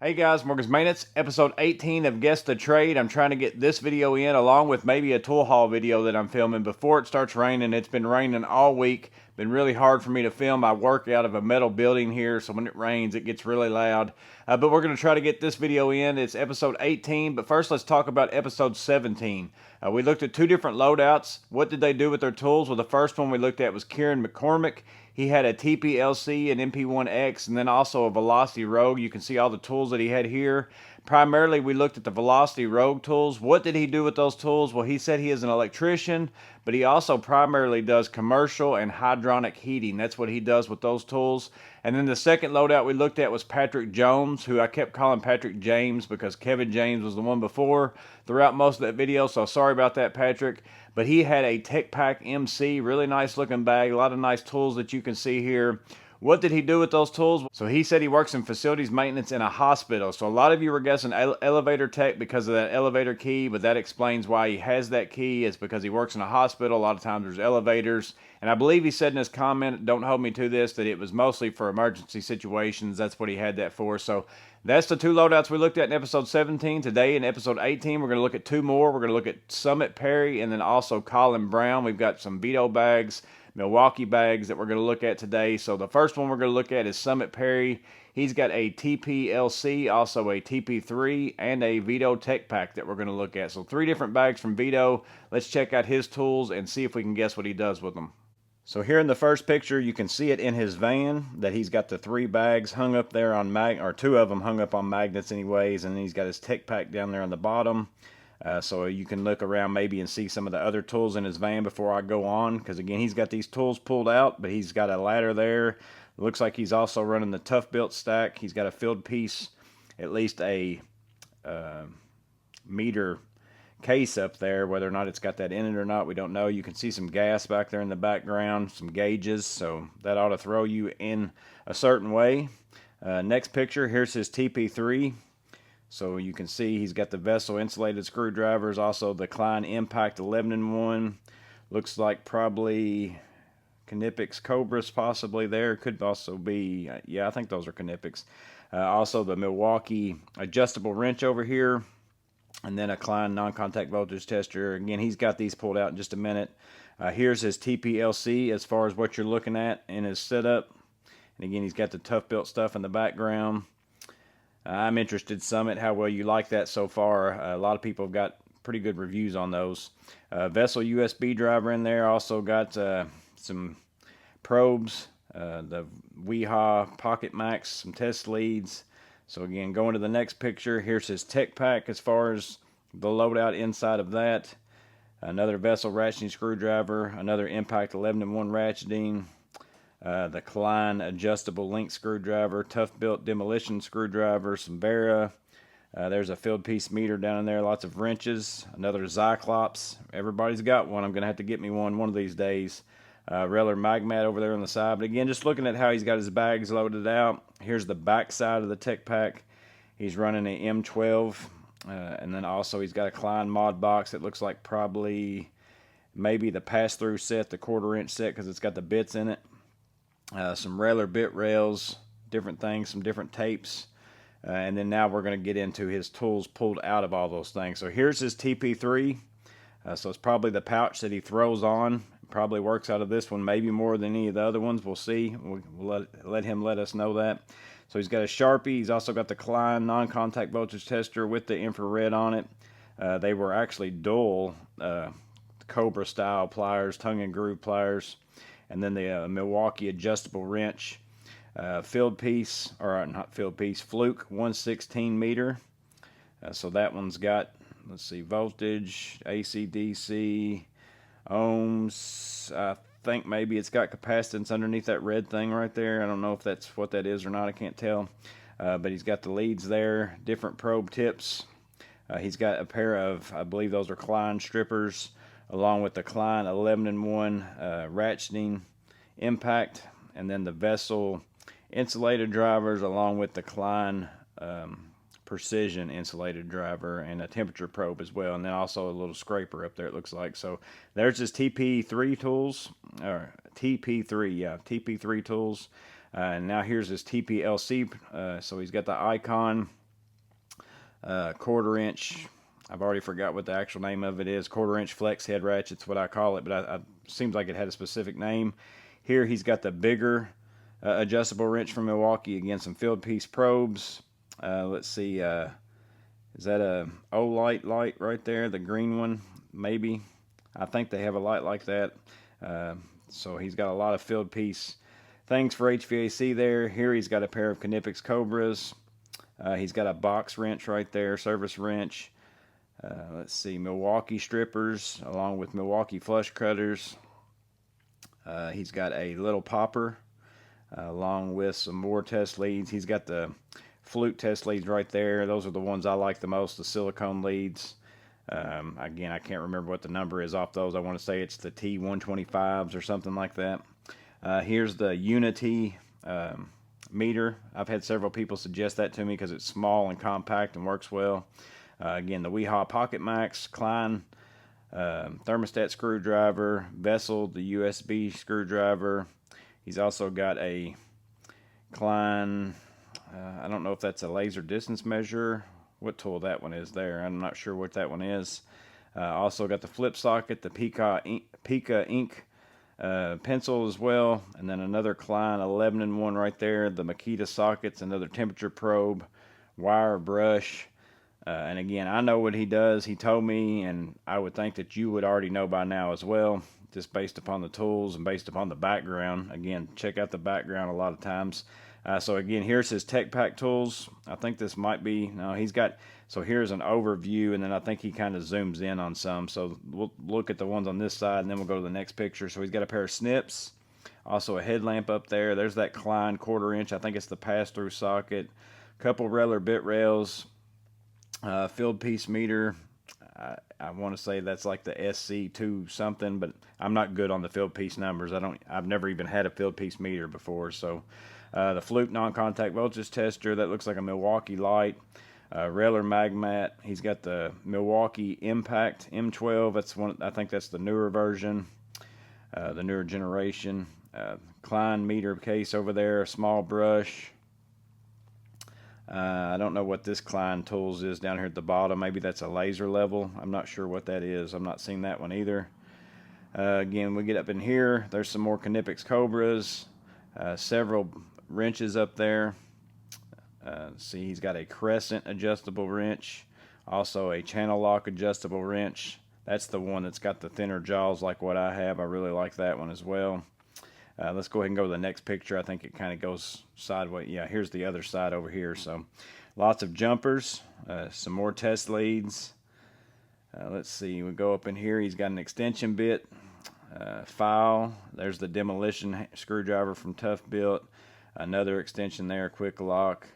Hey guys, Morgan's Maintenance, episode 18 of Guess the Trade. I'm trying to get this video in along with maybe a tool haul video that I'm filming before it starts raining. It's been raining all week. Been really hard for me to film. I work out of a metal building here, so when it rains, it gets really loud. But we're going to try to get this video in. It's episode 18, but first let's talk about episode 17. We looked at two different loadouts. What did they do with their tools? Well, the first one we looked at was Kieran McCormick. He had a TPLC, an MP1X, and then also a Velocity Rogue. You can see all the tools that he had here. Primarily, we looked at the Velocity Rogue tools. What did he do with those tools? Well, he said he is an electrician, but he also primarily does commercial and hydronic heating. That's what he does with those tools. And then the second loadout we looked at was Patrick Jones, who I kept calling Patrick James because Kevin James was the one before throughout most of that video, so sorry about that, Patrick. But he had a Tech Pack MC, really nice looking bag, a lot of nice tools that you can see here. What did he do with those tools? So he said he works in facilities maintenance in a hospital. So a lot of you were guessing elevator tech because of that elevator key, but that explains why he has that key. It's because he works in a hospital. A lot of times there's elevators. And I believe he said in his comment, don't hold me to this, that it was mostly for emergency situations. That's what he had that for. So that's the two loadouts we looked at in episode 17. Today in episode 18, we're going to look at two more. We're going to look at Summit Perry and then also Colin Brown. We've got some Vito bags, Milwaukee bags that we're going to look at today. So the first one we're going to look at is Summit Perry. He's got a TPLC, also a TP3, and a Vito Tech Pack that we're going to look at. So three different bags from Vito. Let's check out his tools and see if we can guess what he does with them. So here in the first picture, you can see it in his van that he's got the three bags hung up there on or two of them hung up on magnets anyways, and he's got his Tech Pack down there on the bottom. So you can look around maybe and see some of the other tools in his van before I go on, because again, he's got these tools pulled out, but he's got a ladder there. It looks like he's also running the Tough Built stack. He's got a field piece, at least a meter case up there. Whether or not it's got that in it or not, we don't know. You can see some gas back there in the background, some gauges, so that ought to throw you in a certain way. Next picture, here's his TP3. So you can see he's got the Vessel insulated screwdrivers, also the Klein Impact 11-in-1. Looks like probably Knipex Cobras possibly there. Could also be, yeah, I think those are Knipex. Also the Milwaukee adjustable wrench over here. And then a Klein non-contact voltage tester. Again, he's got these pulled out in just a minute. Here's his TPLC as far as what you're looking at in his setup. And again, he's got the Tough Built stuff in the background. I'm interested, Summit, how well you like that so far. A lot of people have got pretty good reviews on those. Vessel USB driver in there. Also got some probes, the WeHa Pocket Max, some test leads. So again, going to the next picture, here's his Tech Pack as far as the loadout inside of that. Another Vessel ratcheting screwdriver, another Impact 11-in-1 ratcheting, the Klein adjustable link screwdriver, Tough Built demolition screwdriver, some Vera. There's a field piece meter down in there, lots of wrenches, another Cyclops. Everybody's got one. I'm going to have to get me one of these days. Reller Magmat over there on the side. But again, just looking at how he's got his bags loaded out. Here's the back side of the Tech Pack. He's running an M12. And then also he's got a Klein mod box that looks like probably maybe the pass-through set, the 1/4-inch set, because it's got the bits in it. Some Reller bit rails, different things, some different tapes. And then now we're going to get into his tools pulled out of all those things. So here's his TP3. So it's probably the pouch that he throws on. Probably works out of this one, maybe more than any of the other ones. We'll see. We'll let him let us know that. So he's got a Sharpie. He's also got the Klein non-contact voltage tester with the infrared on it. They were actually dual Cobra style pliers, tongue and groove pliers. And then the Milwaukee adjustable wrench, field piece, or not field piece, Fluke 1/16 meter. So that one's got, let's see, voltage, AC, DC, ohms. I think maybe it's got capacitance underneath that red thing right there. I don't know if that's what that is or not. I can't tell. But he's got the leads there, different probe tips. He's got a pair of, I believe those are Klein strippers, along with the Klein 11-in-1 ratcheting impact, and then the Vessel insulated drivers, along with the Klein precision insulated driver, and a temperature probe as well, and then also a little scraper up there, it looks like. So there's his TP3 tools, or TP3, yeah, TP3 tools. And now here's his TPLC. So he's got the Icon 1/4 inch. I've already forgot what the actual name of it is. 1/4 inch flex head ratchet's what I call it, but seems like it had a specific name. Here he's got the bigger adjustable wrench from Milwaukee. Again, some field piece probes. Let's see, is that a O-light light right there? The green one, maybe. I think they have a light like that. So he's got a lot of field piece things for HVAC there. Here he's got a pair of Knipex Cobras. He's got a box wrench right there, service wrench. Let's see, Milwaukee strippers along with Milwaukee flush cutters. He's got a little popper along with some more test leads. He's got the flute test leads right there. Those are the ones I like the most, the silicone leads. Again, I can't remember what the number is off those. I want to say it's the T125s or something like that. Here's the Unity meter. I've had several people suggest that to me because it's small and compact and works well. Again, the Weehaw Pocket Max, Klein thermostat screwdriver, Vessel, the USB screwdriver. He's also got a Klein, I don't know if that's a laser distance measure, what tool that one is there. I'm not sure what that one is. Also got the flip socket, the Pika ink pencil as well, and then another Klein 11-in-1 right there, the Makita sockets, another temperature probe, wire brush. And again, I know what he does. He told me, and I would think that you would already know by now as well, just based upon the tools and based upon the background. Again, check out the background a lot of times. So again, here's his Tech Pack tools. I think this might be, no, he's got, so here's an overview, and then I think he kind of zooms in on some. So we'll look at the ones on this side, and then we'll go to the next picture. So he's got a pair of snips, also a headlamp up there. There's that Klein 1/4 inch. I think it's the pass-through socket. Couple Reller bit rails. Field piece meter. I want to say that's like the SC2 something, but I'm not good on the field piece numbers. I've never even had a field piece meter before. So the Fluke non-contact voltage tester, that looks like a Milwaukee light. Reller Magmat. He's got the Milwaukee Impact M12. That's one. I think that's the newer version, the newer generation. Klein meter case over there. A small brush. I don't know what this Klein tools is down here at the bottom. Maybe that's a laser level. I'm not sure what that is. I've not seen that one either. Again, we get up in here. There's some more Knipex Cobras. Several wrenches up there. See, he's got a Crescent adjustable wrench. Also a channel lock adjustable wrench. That's the one that's got the thinner jaws like what I have. I really like that one as well. Let's go ahead and go to the next picture. I think it kind of goes sideways. Yeah, here's the other side over here. So lots of jumpers, some more test leads. Let's see, we go up in here. He's got an extension bit, file. There's the demolition screwdriver from Tough Built. Another extension there, quick lock.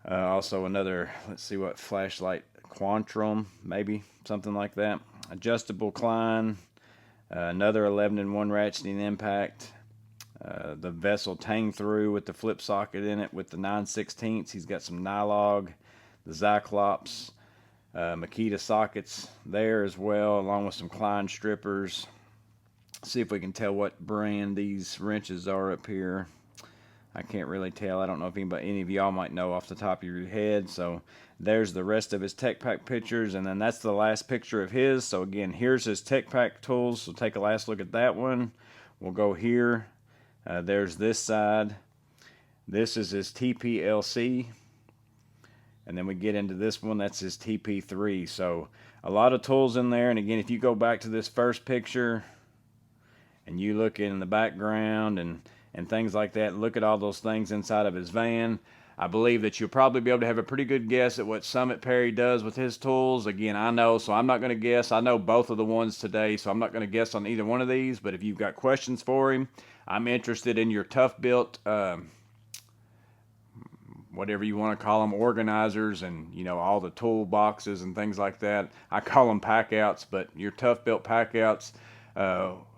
Also another, let's see what, flashlight Quantrum, maybe, something like that. Adjustable Klein. Another 11-in-1 ratcheting impact. The Vessel Tang Through with the flip socket in it with the 9/16. He's got some Nylog, the Cyclops, Makita sockets there as well, along with some Klein strippers. See if we can tell what brand these wrenches are up here. I can't really tell. I don't know if any of y'all might know off the top of your head. So there's the rest of his Tech Pack pictures, and then that's the last picture of his. So again, here's his Tech Pack tools. So take a last look at that one. We'll go here. There's this side. This is his TPLC. And then we get into this one. That's his TP3. So a lot of tools in there. And again, if you go back to this first picture and you look in the background and things like that, look at all those things inside of his van, I believe that you'll probably be able to have a pretty good guess at what Summit Perry does with his tools. Again, I know, so I'm not going to guess. I know both of the ones today, so I'm not going to guess on either one of these. But if you've got questions for him, I'm interested in your Tough Built, whatever you want to call them, organizers, and you know, all the tool boxes and things like that. I call them pack outs, but your Tough Built pack outs.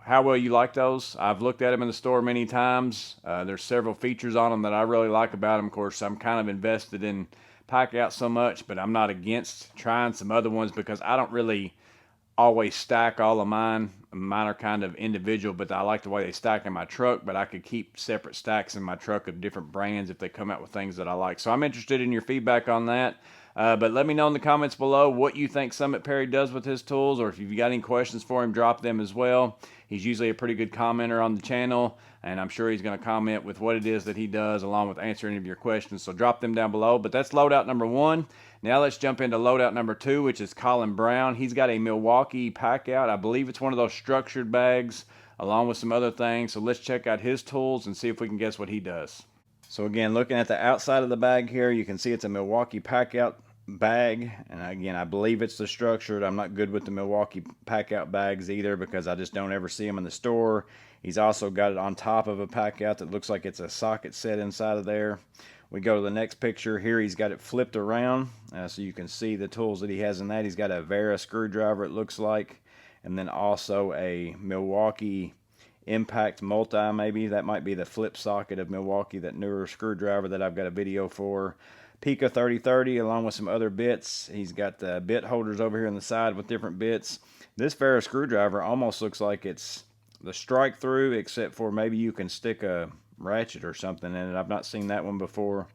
How well you like those? I've looked at them in the store many times. There's several features on them that I really like about them. Of course, I'm kind of invested in pack out so much, but I'm not against trying some other ones because I don't really always stack all of mine. Mine are kind of individual, but I like the way they stack in my truck, but I could keep separate stacks in my truck of different brands if they come out with things that I like. So I'm interested in your feedback on that. But let me know in the comments below what you think Summit Perry does with his tools, or if you've got any questions for him, drop them as well. He's usually a pretty good commenter on the channel, and I'm sure he's going to comment with what it is that he does along with answering any of your questions. So drop them down below. But that's loadout number 1. Now let's jump into loadout number 2, which is Colin Brown. He's got a Milwaukee pack out. I believe it's one of those structured bags along with some other things. So let's check out his tools and see if we can guess what he does. So again, looking at the outside of the bag here, you can see it's a Milwaukee pack-out bag. And again, I believe it's the structured. I'm not good with the Milwaukee pack-out bags either because I just don't ever see them in the store. He's also got it on top of a pack-out that looks like it's a socket set inside of there. We go to the next picture. Here he's got it flipped around so you can see the tools that he has in that. He's got a Vera screwdriver, it looks like, and then also a Milwaukee Impact Multi, maybe. That might be the flip socket of Milwaukee, that newer screwdriver that I've got a video for. Pica 3030 along with some other bits. He's got the bit holders over here on the side with different bits. This Vera screwdriver almost looks like it's the strike through, except for maybe you can stick a ratchet or something in it. I've not seen that one before.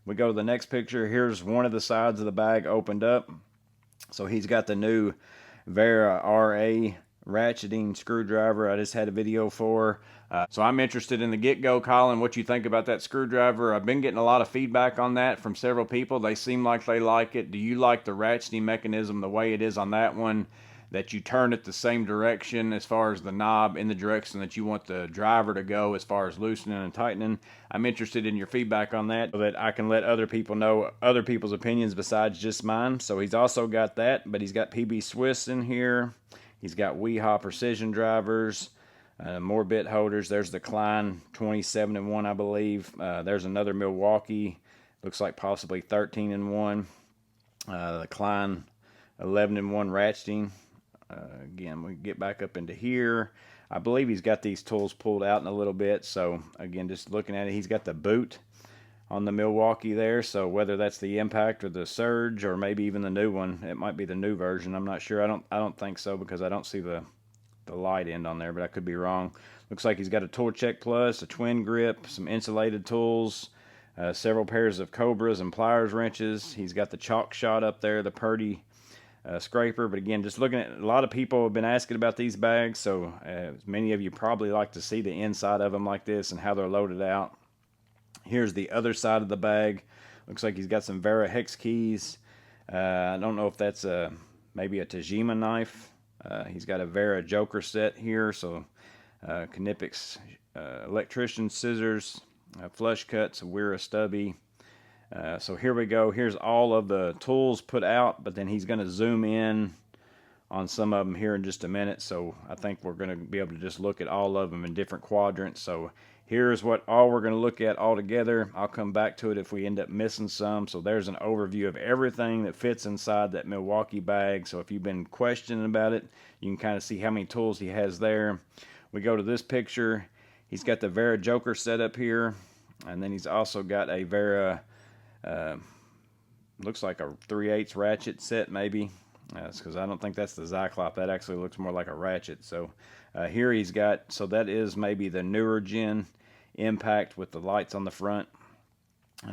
We go to the next picture. Here's one of the sides of the bag opened up. So he's got the new Vera RA ratcheting screwdriver I just had a video for. So I'm interested in the get-go, Colin, what you think about that screwdriver. I've been getting a lot of feedback on that from several people. They seem like they like it. Do you like the ratcheting mechanism the way it is on that one, that you turn it the same direction as far as the knob in the direction that you want the driver to go as far as loosening and tightening? I'm interested in your feedback on that so that I can let other people know other people's opinions besides just mine. So he's also got that, but he's got PB Swiss in here. He's got Weehaw precision drivers, more bit holders. There's the Klein 27-in-1, I believe. There's another Milwaukee, looks like possibly 13-in-1. The Klein 11-in-1 ratcheting. Again, we get back up into here. I believe he's got these tools pulled out in a little bit. So again, just looking at it, he's got the boot on the Milwaukee there, so whether that's the Impact or the Surge or maybe even the new one, it might be the new version. I'm not sure. I don't think so because I don't see the light end on there, but I could be wrong. Looks like he's got a Tool Check Plus, a twin grip, some insulated tools, several pairs of Cobras and pliers wrenches. He's got the Chalk Shot up there, the Purdy scraper. But again, just looking at, a lot of people have been asking about these bags, so many of you probably like to see the inside of them like this and how they're loaded out. Here's the other side of the bag. Looks like he's got some Vera hex keys. I don't know if that's maybe a Tajima knife. He's got a Vera Joker set here. So Knipix electrician scissors, flush cuts, a Wera stubby. So here we go. Here's all of the tools put out, but then he's going to zoom in on some of them here in just a minute. So I think we're going to be able to just look at all of them in different quadrants. So here's what all we're going to look at all together. I'll come back to it if we end up missing some. So there's an overview of everything that fits inside that Milwaukee bag. So if you've been questioning about it, you can kind of see how many tools he has there. We go to this picture. He's got the Vera Joker set up here. And then he's also got a Vera, looks like a 3/8 ratchet set maybe. That's because I don't think that's the Cyclop. That actually looks more like a ratchet. So here he's got, so that is maybe the newer gen Impact with the lights on the front.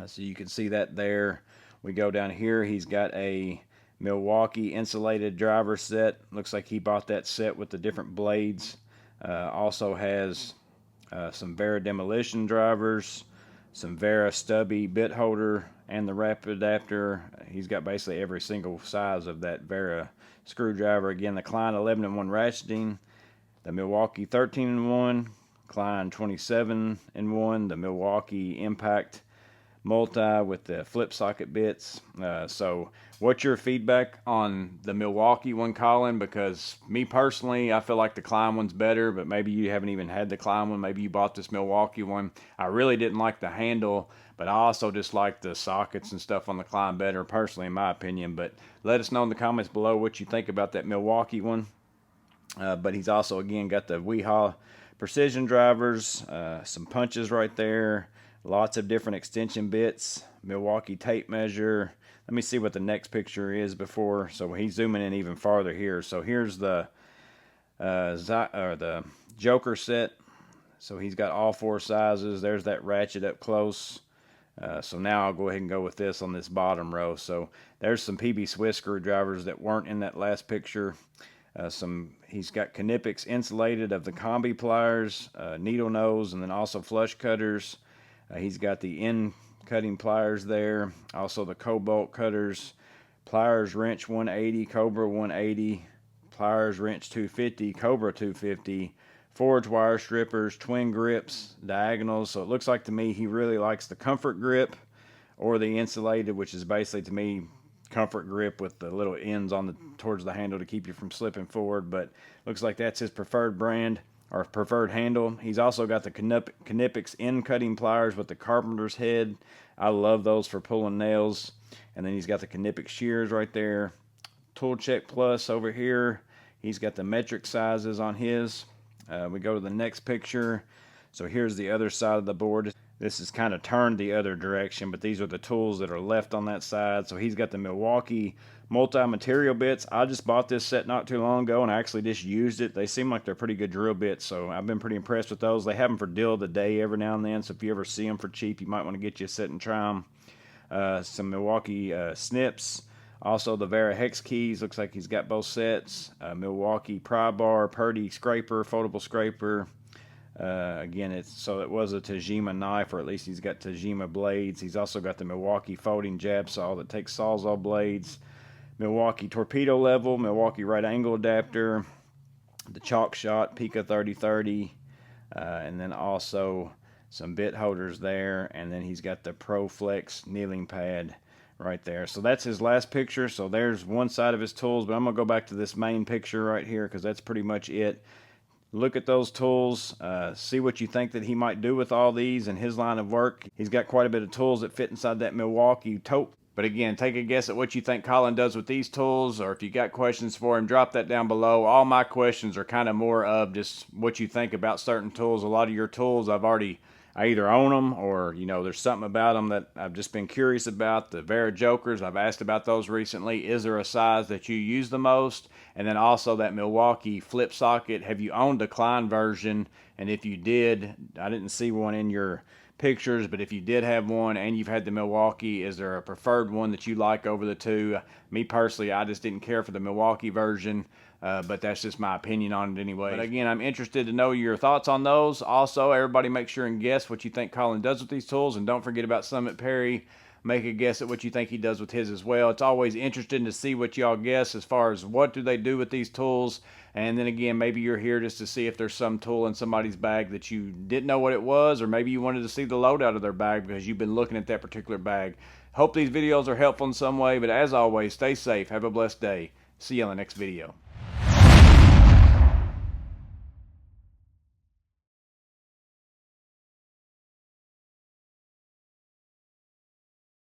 So you can see that there. We go down here. He's got a Milwaukee insulated driver set. Looks like he bought that set with the different blades. Also has some Vera demolition drivers, some Vera stubby bit holder, and the rapid adapter. He's got basically every single size of that Vera screwdriver. Again, the Klein 11-in-1 ratcheting, the Milwaukee 13-in-1, Klein 27-in-1, the Milwaukee Impact Multi with the flip socket bits. So what's your feedback on the Milwaukee one, Colin? Because me personally, I feel like the Klein one's better, but maybe you haven't even had the Klein one. Maybe you bought this Milwaukee one. I really didn't like the handle, but I also just like the sockets and stuff on the Klein better, personally, in my opinion. But let us know in the comments below what you think about that Milwaukee one. But he's also, again, got the Weehaw precision drivers, some punches right there, lots of different extension bits, Milwaukee tape measure. Let me see what the next picture is before. So he's zooming in even farther here. So here's the Joker set. So he's got all four sizes. There's that ratchet up close. So now I'll go ahead and go with this on this bottom row. So there's some PB Swiss screwdrivers that weren't in that last picture. He's got Knipex insulated of the combi pliers, needle nose, and then also flush cutters. He's got the end cutting pliers there, also the cobalt cutters, pliers wrench 180, Cobra 180, pliers wrench 250, Cobra 250, forge wire strippers, twin grips, diagonals. So it looks like to me he really likes the comfort grip or the insulated, which is basically to me comfort grip with the little ends on the towards the handle to keep you from slipping forward. But looks like that's his preferred brand or preferred handle. He's also got the Knipex end cutting pliers with the carpenter's head. I love those for pulling nails. And then he's got the Knipex shears right there. Tool Check Plus over here. He's got the metric sizes on his. We go to the next picture. So here's the other side of the board. This is kind of turned the other direction, but these are the tools that are left on that side. So he's got the Milwaukee multi-material bits. I just bought this set not too long ago and I actually just used it. They seem like they're pretty good drill bits, so I've been pretty impressed with those. They have them for deal of the day every now and then, so if you ever see them for cheap, you might want to get you a set and try them. Some Milwaukee snips. Also the Vera hex keys. Looks like he's got both sets. Milwaukee pry bar, Purdy scraper, foldable scraper. Again, it was a Tajima knife, or at least he's got Tajima blades. He's also got the Milwaukee folding jab saw that takes sawzall blades, Milwaukee torpedo level, Milwaukee right angle adapter, the chalk shot Pika 3030, and then also some bit holders there, and then he's got the ProFlex kneeling pad right there. So that's his last picture. So there's one side of his tools, but I'm gonna go back to this main picture right here because that's pretty much it. Look at those tools, see what you think that he might do with all these in his line of work. He's got quite a bit of tools that fit inside that Milwaukee tote. But again, take a guess at what you think Colin does with these tools, or if you got questions for him, drop that down below. All my questions are kind of more of just what you think about certain tools. A lot of your tools I either own them, or there's something about them that I've just been curious about. The Vera Jokers, I've asked about those recently. Is there a size that you use the most? And then also that Milwaukee flip socket. Have you owned a Klein version? And if you did, I didn't see one in your pictures, but if you did have one and you've had the Milwaukee, is there a preferred one that you like over the two? Me personally, I just didn't care for the Milwaukee version. But that's just my opinion on it anyway. But again, I'm interested to know your thoughts on those. Also, everybody make sure and guess what you think Colin does with these tools. And don't forget about Summit Perry. Make a guess at what you think he does with his as well. It's always interesting to see what y'all guess as far as what do they do with these tools. And then again, maybe you're here just to see if there's some tool in somebody's bag that you didn't know what it was, or maybe you wanted to see the loadout of their bag because you've been looking at that particular bag. Hope these videos are helpful in some way, but as always, stay safe. Have a blessed day. See you on the next video.